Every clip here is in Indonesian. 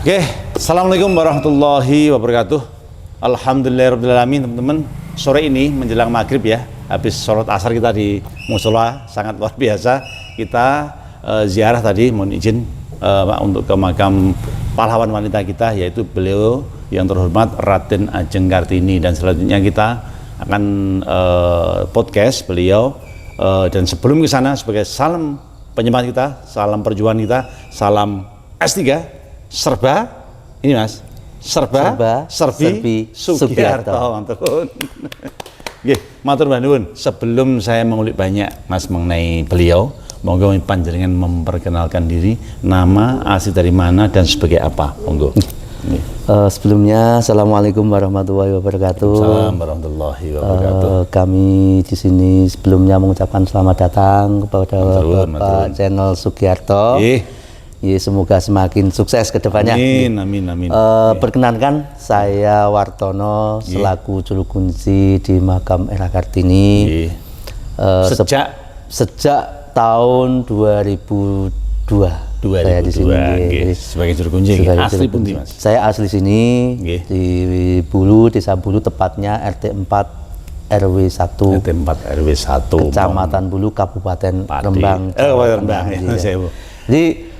Oke, Assalamualaikum warahmatullahi wabarakatuh. Alhamdulillahirrahmanirrahim, teman-teman. Sore ini menjelang maghrib ya, habis sholat asar kita di musola, sangat luar biasa. Kita ziarah tadi, mohon izin untuk ke makam pahlawan wanita kita, yaitu beliau yang terhormat Raden Ajeng Kartini. Dan selanjutnya kita akan podcast beliau. Dan sebelum ke sana, sebagai salam penyemangat kita, salam perjuangan kita, salam S3 Serba, ini Mas, Serbi Sugiarto. Matur nuwun. Sebelum saya mengulik banyak Mas mengenai beliau, monggo panjenengan memperkenalkan diri, nama, asli dari mana dan sebagai apa, monggo. Sebelumnya, Assalamualaikum warahmatullahi wabarakatuh. Assalamualaikum warahmatullahi wabarakatuh. Kami di sini sebelumnya mengucapkan selamat datang kepada Bapak Channel Sugiarto. Ya, semoga semakin sukses ke depannya. Amin. Perkenankan, saya Wartono selaku juru kunci di makam Era Kartini. Sejak tahun 2002. Saya di sini sebagai juru kunci. Asli pun Mas. Saya asli sini di Bulu, Desa Bulu, tepatnya RT 4 RW 1. RT 4 RW 1. Kecamatan Bulu, Kabupaten Rembang. Rembang. Jadi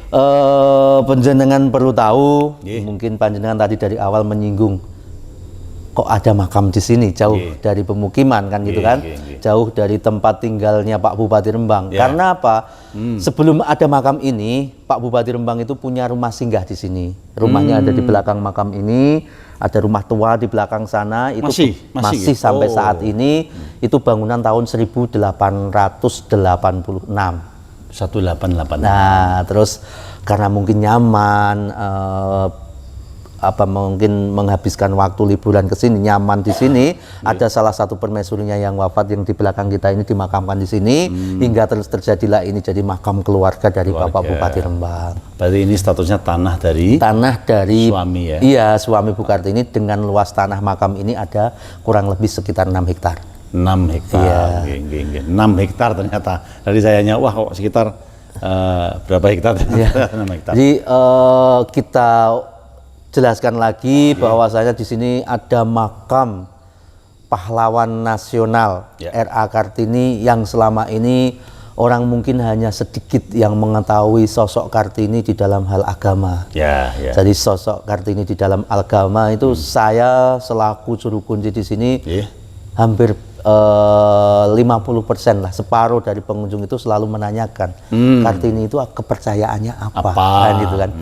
panjenengan perlu tahu, mungkin panjenengan tadi dari awal menyinggung kok ada makam di sini jauh dari pemukiman kan gitu kan, jauh dari tempat tinggalnya Pak Bupati Rembang. Karena apa? Sebelum ada makam ini, Pak Bupati Rembang itu punya rumah singgah di sini. Rumahnya ada di belakang makam ini, ada rumah tua di belakang sana. Itu masih sampai saat ini. Itu bangunan tahun 1886. 1886. Nah, terus karena mungkin nyaman, mungkin menghabiskan waktu liburan ke sini, nyaman di sini, ada salah satu permaisurinya yang wafat yang di belakang kita ini dimakamkan di sini, hingga terus terjadilah ini jadi makam keluarga dari Bapak Bupati Rembang. Berarti ini statusnya tanah dari suami ya? Iya, suami Bu Kartini. Dengan luas tanah makam ini ada kurang lebih sekitar 6 hektar. 6 hektar, 6 hektar ternyata. Dari sayanya, wah kok sekitar berapa hektar? 6 hektar. Jadi kita jelaskan lagi bahwasanya di sini ada makam pahlawan nasional R.A. Kartini yang selama ini orang mungkin hanya sedikit yang mengetahui sosok Kartini di dalam hal agama. Jadi sosok Kartini di dalam agama itu saya selaku juru kunci di sini hampir 50% lah, separuh dari pengunjung itu selalu menanyakan Kartini itu kepercayaannya apa? Kan gitu kan.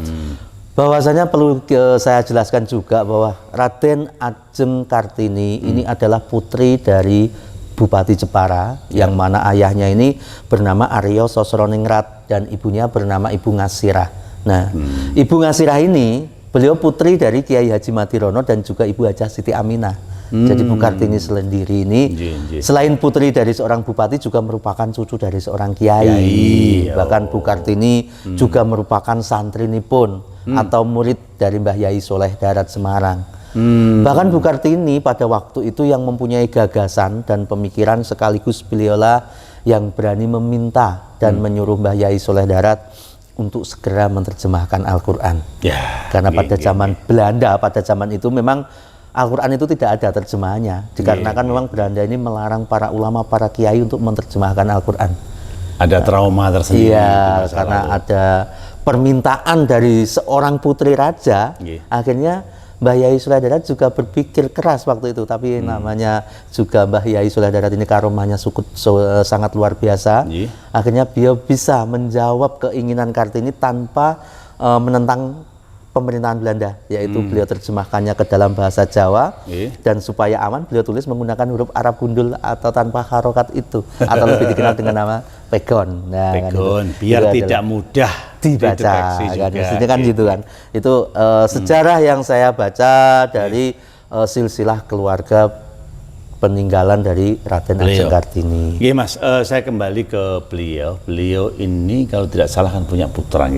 Bahwasanya perlu saya jelaskan juga bahwa Raden Ajeng Kartini ini adalah putri dari Bupati Jepara, yang mana ayahnya ini bernama Aryo Sosroningrat dan ibunya bernama Ibu Ngasirah. Nah, Ibu Ngasirah ini beliau putri dari Kiai Haji Matirono dan juga Ibu Hajah Siti Aminah. Jadi Bu Kartini sendiri ini selain putri dari seorang bupati juga merupakan cucu dari seorang kiai. Bahkan Bu Kartini juga merupakan santrinipun atau murid dari Mbah Yai Soleh Darat Semarang. Bahkan Bu Kartini pada waktu itu yang mempunyai gagasan dan pemikiran, sekaligus beliaulah yang berani meminta dan menyuruh Mbah Yai Soleh Darat untuk segera menerjemahkan Al-Quran. Karena pada zaman Belanda, pada zaman itu memang Al-Quran itu tidak ada terjemahannya, dikarenakan memang Belanda ini melarang para ulama, para kiai untuk menerjemahkan Al-Quran. Ada trauma tersendiri. Iya, karena ada permintaan dari seorang putri raja. Akhirnya Mbah Yai Soleh Darat juga berpikir keras waktu itu, tapi namanya juga Mbah Yai Soleh Darat ini karomahnya sangat luar biasa. Akhirnya beliau bisa menjawab keinginan Kartini tanpa menentang pemerintahan Belanda, yaitu beliau terjemahkannya ke dalam bahasa Jawa, dan supaya aman beliau tulis menggunakan huruf Arab gundul atau tanpa harokat itu, atau lebih dikenal dengan nama pegon. Nah, pegon, kan biar tidak mudah dibaca. Kan, kan gitu kan. Itu sejarah yang saya baca dari silsilah keluarga peninggalan dari Raden Ajeng Kartini. Iya Mas, saya kembali ke beliau. Beliau ini kalau tidak salah kan punya putra,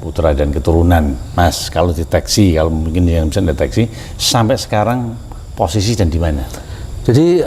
putra dan keturunan. Mas, kalau deteksi, kalau mungkin yang bisa deteksi, sampai sekarang posisi dan di mana? Jadi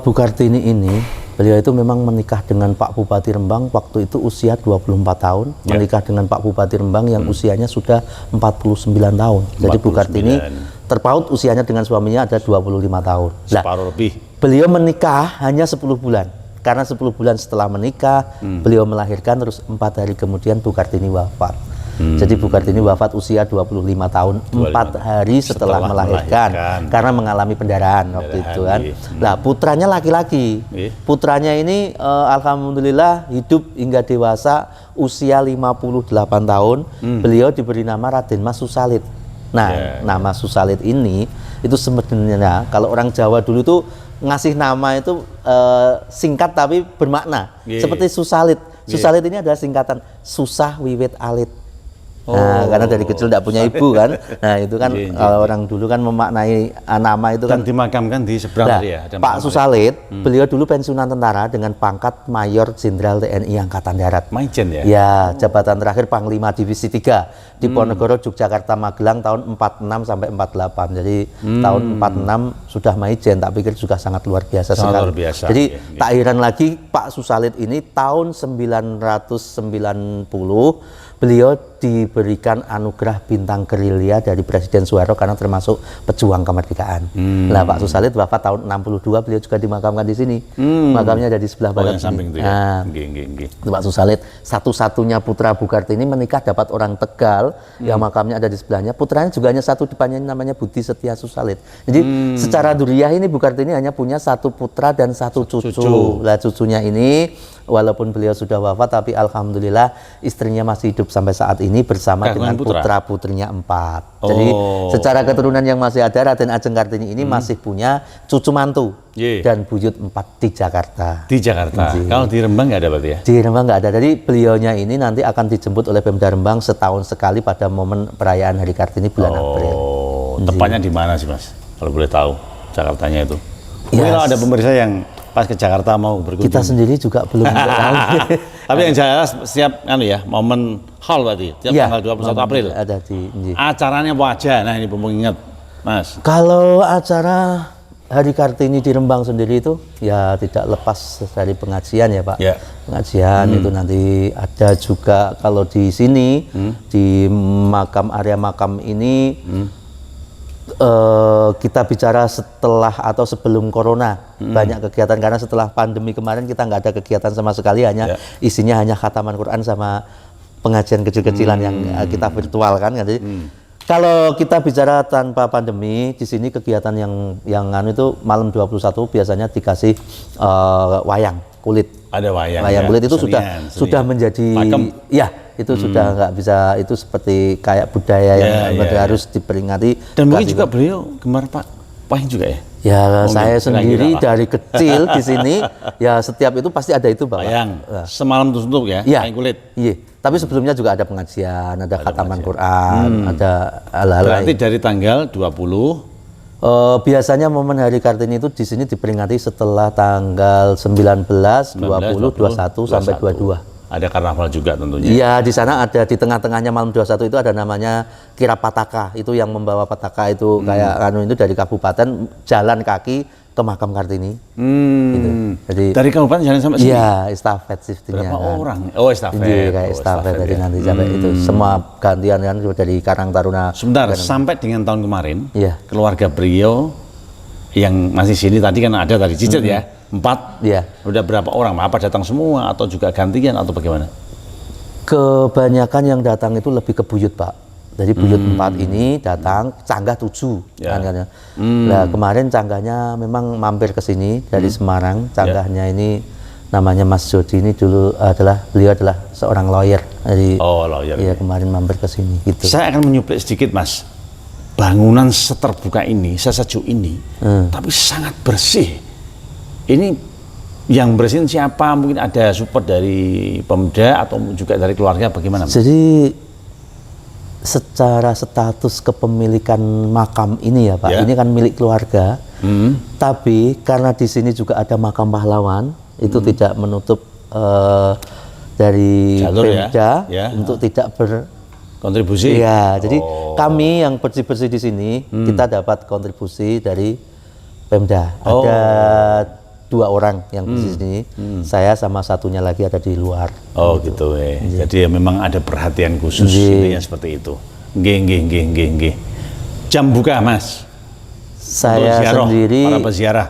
Bu Kartini ini Beliau itu memang menikah dengan Pak Bupati Rembang waktu itu usia 24 tahun, menikah dengan Pak Bupati Rembang yang usianya sudah 49 tahun. Jadi Bu Kartini terpaut usianya dengan suaminya ada 25 tahun. Separuh lebih. Beliau menikah hanya 10 bulan. Karena 10 bulan setelah menikah, beliau melahirkan, terus 4 hari kemudian Bu Kartini wafat. Jadi Bu Kartini wafat usia 25 tahun, 4 hari setelah melahirkan, karena mengalami pendarahan waktu itu kan. Nah, putranya laki-laki. Putranya ini alhamdulillah hidup hingga dewasa usia 58 tahun. Beliau diberi nama Raden Mas Susalit. Nah, nama Susalit ini itu sebenarnya kalau orang Jawa dulu tuh ngasih nama itu singkat tapi bermakna. Seperti Susalit. Susalit ini adalah singkatan susah wiwit alit. Nah, karena dari kecil tidak punya ibu kan. Nah, itu kan orang dulu kan memaknai nama itu dan kan dimakamkan di seberang ya. Pak Susalit, beliau dulu pensiunan tentara dengan pangkat Mayor Jenderal TNI Angkatan Darat. Maijen ya? Ya, jabatan terakhir Panglima Divisi 3 di Ponorogo, Yogyakarta, Magelang tahun 46 sampai 48. Jadi tahun 46 sudah Maijen, tak pikir juga sangat luar biasa sekali. Luar biasa. Jadi tak heran lagi Pak Susalit ini tahun 1990 beliau diberikan anugerah bintang gerilya dari Presiden Soeharto karena termasuk pejuang kemerdekaan. Nah, Pak Susalit wafat tahun 62, beliau juga dimakamkan di sini. Makamnya ada di sebelah barat samping itu ya. Pak Susalit satu-satunya putra Bu Kartini menikah dapat orang Tegal yang makamnya ada di sebelahnya. Putranya juga hanya satu, depannya namanya Budi Setia Susalit. Jadi secara duriah ini Bu Kartini hanya punya satu putra dan satu cucu. Lah cucunya ini walaupun beliau sudah wafat tapi alhamdulillah istrinya masih hidup sampai saat ini bersama dengan putra-putrinya 4. Jadi secara keturunan yang masih ada, Raden Ajeng Kartini ini masih punya cucu mantu dan buyut 4 di Jakarta. Di Jakarta. Kalau di Rembang nggak ada berarti ya? Di Rembang nggak ada. Jadi beliaunya ini nanti akan dijemput oleh Pemda Rembang setahun sekali pada momen perayaan Hari Kartini bulan April. Tepatnya di mana sih Mas? Kalau boleh tahu Jakartanya itu. Mungkin kalau ada pemirsa yang pas ke Jakarta mau berkunjung. Kita sendiri juga belum tahu. Tapi yang jelas setiap momen hall berarti tiap tanggal 21 April. Ada di. Acaranya apa aja? Nah, ini mumpung ingat, Mas. Kalau acara Hari Kartini di Rembang sendiri itu ya tidak lepas dari pengajian ya, Pak. Pengajian itu nanti ada juga kalau di sini di area makam ini kita bicara setelah atau sebelum corona banyak kegiatan, karena setelah pandemi kemarin kita nggak ada kegiatan sama sekali, hanya isinya hanya khataman Quran sama pengajian kecil-kecilan yang kita virtual kan. Jadi kalau kita bicara tanpa pandemi di sini kegiatan yang itu malam 21 biasanya dikasih wayang kulit. Ada wayang. Wayang kulit itu senian. sudah menjadi itu sudah nggak bisa, itu seperti kayak budaya yang harus diperingati. Dan mungkin juga beliau gemar Pak wayang juga ya? Ya saya sendiri dari kecil di sini ya setiap itu pasti ada itu Bapak. Wayang. Semalam tutup ya? Wayang kulit. Iya. Tapi sebelumnya juga ada pengajian, ada khataman Quran, ada hal-hal lain. Berarti dari tanggal 20 biasanya momen Hari Kartini itu di sini diperingati setelah tanggal 19, 20, 21 sampai 22. Ada karnaval juga tentunya. Iya, di sana ada, di tengah-tengahnya malam 21 itu ada namanya kirap pataka. Itu yang membawa pataka itu kayak itu dari kabupaten jalan kaki ke makam Kartini. Gitu. Jadi dari kabupaten jalan sampai sini. Iya, estafet sistemnya. Berapa orang? Oh, estafet. Iya, kayak estafet dari nanti sampai itu. Semua gantian kan dari Karang Taruna. Sebentar, sampai dengan tahun kemarin, keluarga beliau yang masih sini tadi kan ada tadi Cicit ya. 4, udah berapa orang? Apa datang semua atau juga gantian atau bagaimana? Kebanyakan yang datang itu lebih ke buyut Pak. Jadi buyut 4 ini datang, canggah 7 kan. Nah kemarin canggahnya memang mampir ke sini dari Semarang. Canggahnya ini namanya Mas Jody, ini dulu beliau adalah seorang lawyer. Jadi, lawyer. Iya kemarin mampir ke sini. Gitu. Saya akan menyuplik sedikit Mas. Bangunan seterbuka ini, sesejuk ini, tapi sangat bersih. Ini yang bersihin siapa? Mungkin ada support dari Pemda atau juga dari keluarga, bagaimana? Jadi secara status kepemilikan makam ini ya Pak, ini kan milik keluarga. Tapi karena di sini juga ada makam pahlawan, itu tidak menutup dari Pemda untuk tidak kontribusi. Iya, jadi kami yang bersih-bersih di sini kita dapat kontribusi dari Pemda. Ada 2 orang yang di sini. Saya sama satunya lagi ada di luar. Oh gitu ya. Jadi ya memang ada perhatian khusus intinya seperti itu. Nggih. Jam buka Mas. Saya Ziarah, sendiri para peziarah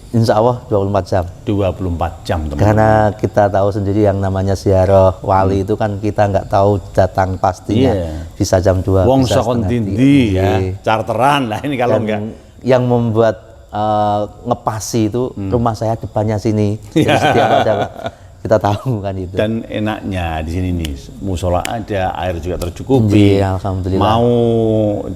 insya Allah 24 jam. 24 jam teman-teman. Karena kita tahu sendiri yang namanya ziarah wali itu kan kita nggak tahu datang pastinya. Bisa jam 2, Wong bisa sokon setengah dindi 3. ya, charteran lah ini kalau enggak. Yang membuat ngepasi itu rumah saya depannya sini. Jadi setiap ada kita tahu kan itu. Dan enaknya di sini nih, musola ada, air juga tercukupi. Iya, alhamdulillah. Mau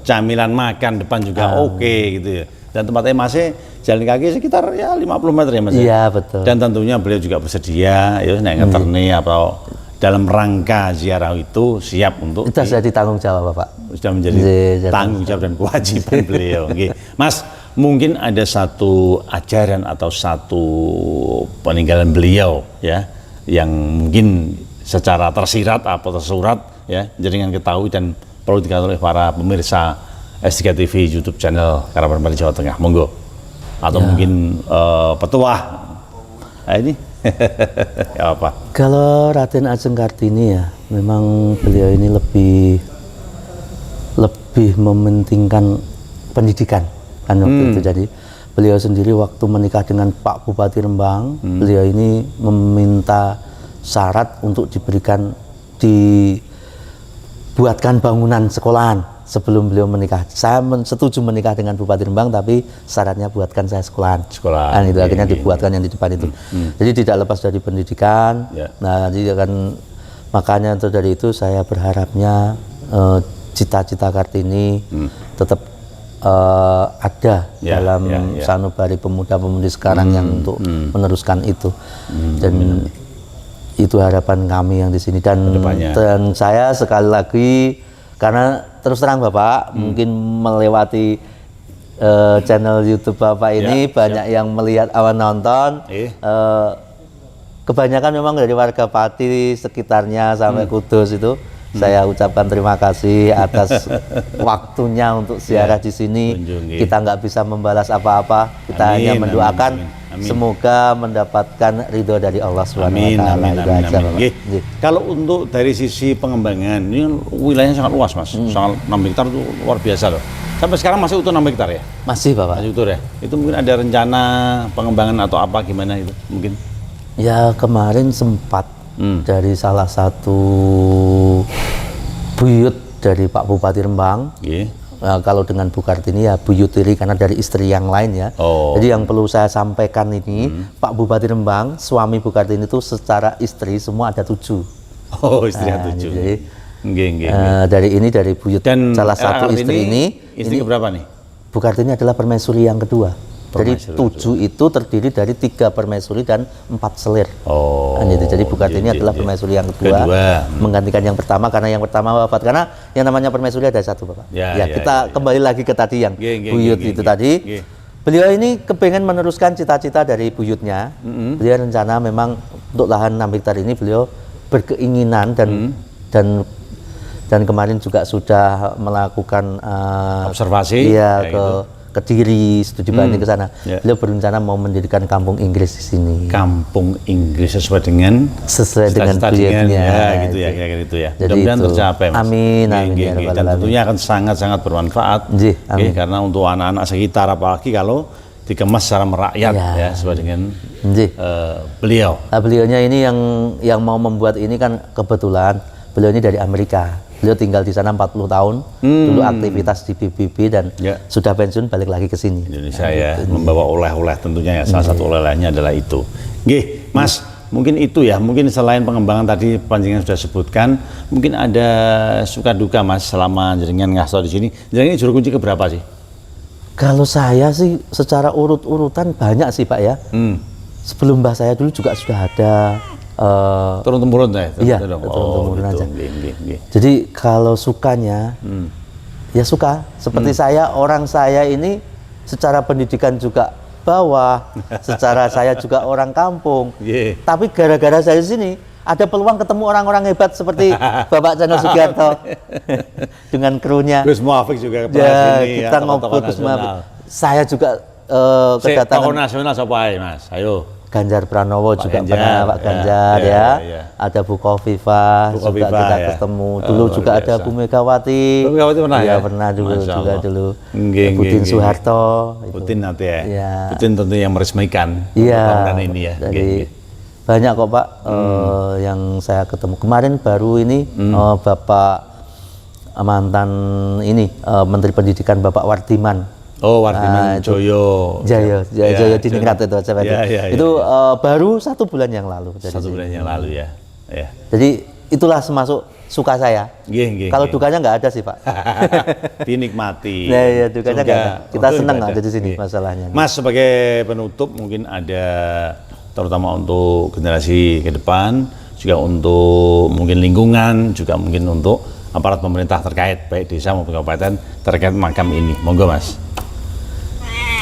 camilan makan depan juga oke gitu ya. Dan tempatnya masih jalan kaki sekitar ya 50 meter ya Mas. Iya, betul. Dan tentunya beliau juga bersedia ya nek ngeterne atau dalam rangka ziarah itu siap untuk Itu sudah ditanggung jawab Bapak. sudah menjadi tanggung jawab dan kewajiban beliau. Oke. Mas, mungkin ada satu ajaran atau satu peninggalan beliau ya yang mungkin secara tersirat atau tersurat ya jaringan ketahui dan perlu diketahui oleh para pemirsa S3 TV YouTube channel Karapan Bali Jawa Tengah. Monggo. Atau mungkin petuah. Nah, ini ya apa? Kalau Raden Ajeng Kartini ya, memang beliau ini lebih mementingkan pendidikan kan waktu itu. Jadi beliau sendiri waktu menikah dengan Pak Bupati Rembang, beliau ini meminta syarat untuk dibuatkan bangunan sekolahan sebelum beliau menikah. Saya setuju menikah dengan Bupati Rembang, tapi syaratnya buatkan saya sekolahan. Dan itu akhirnya dibuatkan yang di depan itu. Jadi tidak lepas dari pendidikan. Nah, jadi kan makanya dari itu saya berharapnya cita-cita Kartini tetap ada dalam sanubari pemuda-pemudi sekarang yang untuk meneruskan itu. Dan itu harapan kami yang di sini. Dan saya sekali lagi, karena terus terang Bapak mungkin melewati channel YouTube Bapak ini banyak yang melihat awan nonton. Kebanyakan memang dari warga Pati sekitarnya sampai Kudus itu. Saya ucapkan terima kasih atas waktunya untuk ziarah di sini. Kita nggak bisa membalas apa-apa. Kita hanya mendoakan semoga mendapatkan ridho dari Allah Subhanahu wa taala. Kalau untuk dari sisi pengembangan, ini wilayahnya sangat luas Mas. Sangat 6 hektar itu luar biasa loh. Sampai sekarang masih utuh 6 hektar ya? Masih Bapak. Masih utuh ya? Itu mungkin ada rencana pengembangan atau apa gimana itu mungkin? Ya kemarin sempat dari salah satu buyut dari Pak Bupati Rembang. Kalau dengan Bu Kartini ya Bu Yutiri karena dari istri yang lain ya. Jadi yang perlu saya sampaikan ini Pak Bupati Rembang, suami Bu Kartini itu secara istri semua ada 7. Oh, istri ada 7. Jadi dari buyut dan salah satu istri ini berapa nih? Bu Kartini adalah permaisuri yang kedua. Jadi 7 itu terdiri dari 3 permaisuri dan 4 selir. Jadi Bu Kartini adalah permaisuri yang kedua, menggantikan yang pertama karena yang pertama wafat. Karena yang namanya permaisuri ada 1 Bapak. Kita kembali lagi ke tadi yang buyut itu tadi. Beliau ini kepengen meneruskan cita-cita dari buyutnya. Beliau rencana memang untuk lahan 6 hektar ini beliau berkeinginan dan kemarin juga sudah melakukan observasi ke Kediri, studi banding ke sana. Beliau berencana mau mendirikan kampung Inggris di sini. Kampung Inggris sesuai dengan buyutnya. Gitu ya, kayak gitu ya. Jadi mudah-mudahan tercapai Mas. Amin. Dan tentunya akan sangat-sangat bermanfaat. Karena untuk anak-anak sekitar apalagi kalau dikemas secara merakyat ya sesuai dengan beliau. Nah, beliaunya ini yang mau membuat ini kan kebetulan beliau ini dari Amerika. Beliau tinggal di sana 40 tahun, dulu aktivitas di PBB dan sudah pensiun balik lagi ke sini. Indonesia membawa oleh-oleh tentunya ya, salah satu oleh-olehnya adalah itu. Nggih, Mas, mungkin itu ya, mungkin selain pengembangan tadi panjenengan sudah sebutkan, mungkin ada suka duka Mas selama jenengan ngaso di sini. Jenengan ini juru kunci keberapa sih? Kalau saya sih secara urut-urutan banyak sih Pak ya. Sebelum mbah saya dulu juga sudah ada. Turun-temurun ya? Turun-temurun aja. Jadi kalau sukanya, ya suka. Seperti orang saya ini secara pendidikan juga bawah, secara saya juga orang kampung. Tapi gara-gara saya di sini, ada peluang ketemu orang-orang hebat seperti Bapak Chandra Sugiarto dengan krunya. Gus Muafik juga kita ngobrol Gus Muafik. Saya juga Tokoh kedatangan nasional siapa ae, Mas? Ayo. Ganjar Pranowo Pak juga Ganjar, pernah, Pak ya, Ganjar ya, ya. ya. Ada Bu Khofifah Bu juga Khofifah, kita ya. ketemu. Oh, Dulu luar juga ada biasa. Bu Megawati. Bu Megawati pernah Iya, ya? pernah dulu Masya juga Allah. dulu. Nggih, Putin nggih, Soeharto. itu. Putin nanti ya. Iya. Putin tentu yang meresmikan Iya. bangunan ini ya. Dari Nggih, nggih. banyak kok Pak yang saya ketemu. Kemarin baru ini Bapak mantan ini Menteri Pendidikan Bapak Wardiman. Oh, Wardiman Joyo. Jaya Ya, Diningrat itu aja Pak. Ya, ya, ya, itu ya. Baru 1 bulan yang lalu. dari 1 sini. bulan yang lalu ya. Ya. Jadi itulah termasuk suka saya. Kalau dukanya nggak ada sih Pak. Dinikmati. Nah, iya, dukanya nggak ada. Kita untung senang nggak ada di sini Nggih. masalahnya. Mas, sebagai penutup mungkin ada terutama untuk generasi ke depan, juga untuk mungkin lingkungan, juga mungkin untuk aparat pemerintah terkait baik desa maupun kabupaten terkait makam ini. Monggo Mas.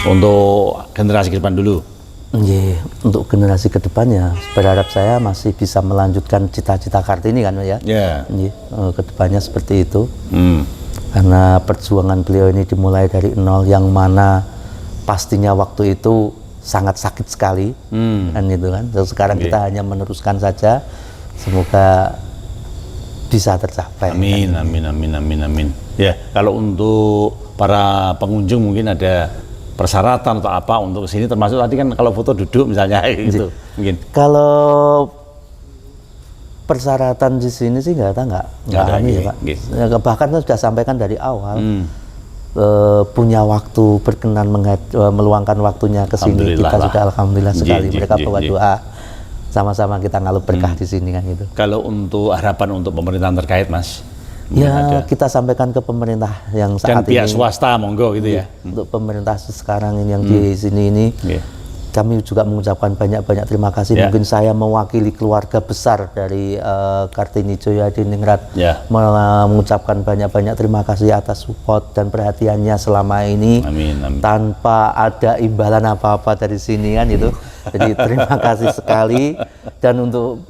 Untuk generasi ke depan dulu. Iya, untuk generasi kedepannya berharap saya masih bisa melanjutkan cita-cita Kartini kan ya. Ya. Iya, kedepannya seperti itu. Hmm. Karena perjuangan beliau ini dimulai dari nol, yang mana pastinya waktu itu sangat sakit sekali, kan gitu kan. Terus sekarang kita hanya meneruskan saja. Semoga bisa tercapai. Amin, amin, amin, amin, amin. Ya, kalau untuk para pengunjung mungkin ada persyaratan atau apa untuk kesini, termasuk tadi kan kalau foto duduk misalnya gitu mungkin. Kalau persyaratan di sini sih nggak ada ada, ini ya Pak. Ya, bahkan saya sudah sampaikan dari awal punya waktu berkenan meluangkan waktunya ke sini, kita sudah alhamdulillah sekali. Mereka bawa doa, sama-sama kita ngalup berkah di sini kan gitu. Kalau untuk harapan untuk pemerintahan terkait Mas, ya kita sampaikan ke pemerintah yang saat dan pihak ini, swasta monggo gitu ya. untuk pemerintah sekarang ini yang di sini ini, kami juga mengucapkan banyak-banyak terima kasih. Mungkin saya mewakili keluarga besar dari Kartini Joyo Hadiningrat mengucapkan banyak-banyak terima kasih atas support dan perhatiannya selama ini. Amin, amin. Tanpa ada imbalan apa-apa dari sini kan itu. Jadi terima kasih sekali. Dan untuk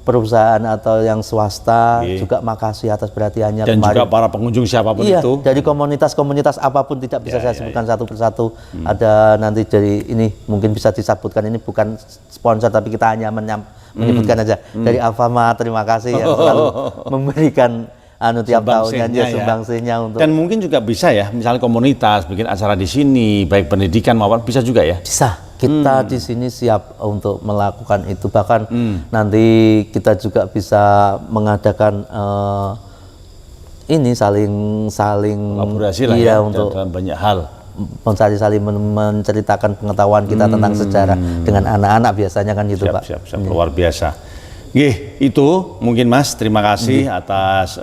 perusahaan atau yang swasta juga makasih atas perhatiannya dan kemarin. juga para pengunjung siapapun itu. Dari komunitas-komunitas apapun tidak bisa saya sebutkan satu persatu. Ada nanti dari ini mungkin bisa disebutkan, ini bukan sponsor tapi kita hanya menyebutkan aja. Dari Alfamart, terima kasih yang selalu memberikan tiap tahunnya sumbangsinya untuk. Dan mungkin juga bisa ya, misalnya komunitas bikin acara di sini, baik pendidikan maupun bisa juga ya. Bisa. Kita di sini siap untuk melakukan itu, bahkan nanti kita juga bisa mengadakan ini saling kolaborasi lah ya untuk dalam banyak hal. Saling menceritakan pengetahuan kita tentang sejarah dengan anak-anak biasanya kan gitu Pak. Siap, luar biasa. Itu mungkin Mas, terima kasih atas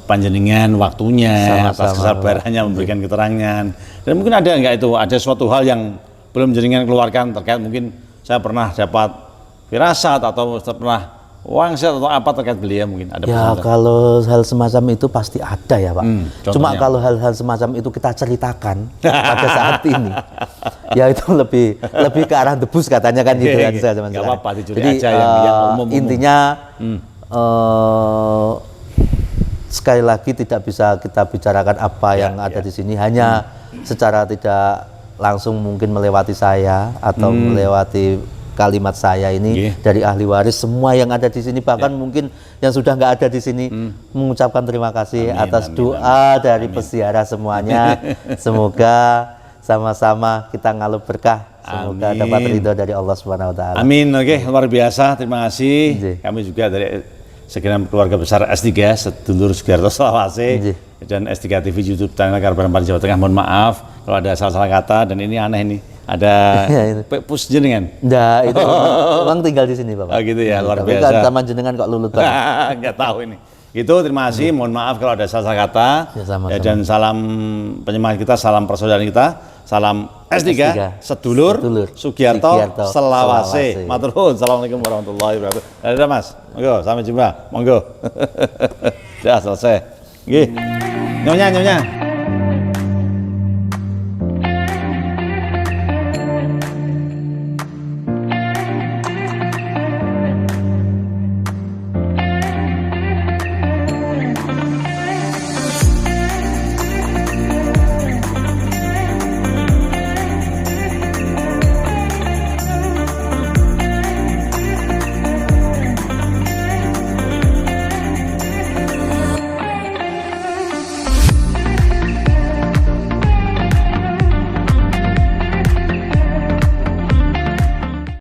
panjenengan waktunya, atas kesabarannya memberikan keterangan. Dan mungkin ada enggak itu, ada suatu hal yang belum jenengan keluarkan terkait mungkin saya pernah dapat firasat atau pernah wangsit atau apa terkait beliau mungkin ada. Ya kalau hal semacam itu pasti ada ya Pak. Cuma contohnya? kalau hal-hal semacam itu kita ceritakan pada saat ini, ya itu lebih ke arah debus katanya kan gitu kan. Nggak apa-apa, dicuri Jadi aja yang umum. intinya sekali lagi tidak bisa kita bicarakan apa yang ada di sini, hanya secara tidak langsung mungkin melewati saya atau melewati kalimat saya ini dari ahli waris semua yang ada di sini, bahkan mungkin yang sudah nggak ada di sini mengucapkan terima kasih atas doa dari peziarah semuanya. Semoga sama-sama kita ngalup berkah, semoga dapat ridho dari Allah Subhanahu wa taala. Amin. Luar biasa, terima kasih. Kami juga dari segenap keluarga besar S3 sedulur Sugiarto Selawase dan S3 TV YouTube channel Kabar Empang Jawa Tengah. Mohon maaf kalau ada salah-salah kata, dan ini aneh nih. Ada pus jenengan? Enggak, itu memang tinggal di sini Bapak. Oh gitu ya, luar biasa. Sama jenengan kok lulut banget. Enggak tahu ini. Itu terima kasih, mohon maaf kalau ada salah kata. Dan salam penyemangat kita, salam persaudaraan kita, salam S3 sedulur Sugiarto Selawase. Matur nuwun. Assalamualaikum warahmatullahi wabarakatuh. Dadah Mas. Monggo, sampai jumpa. Monggo. Sudah selesai. Nggih. Nyonya.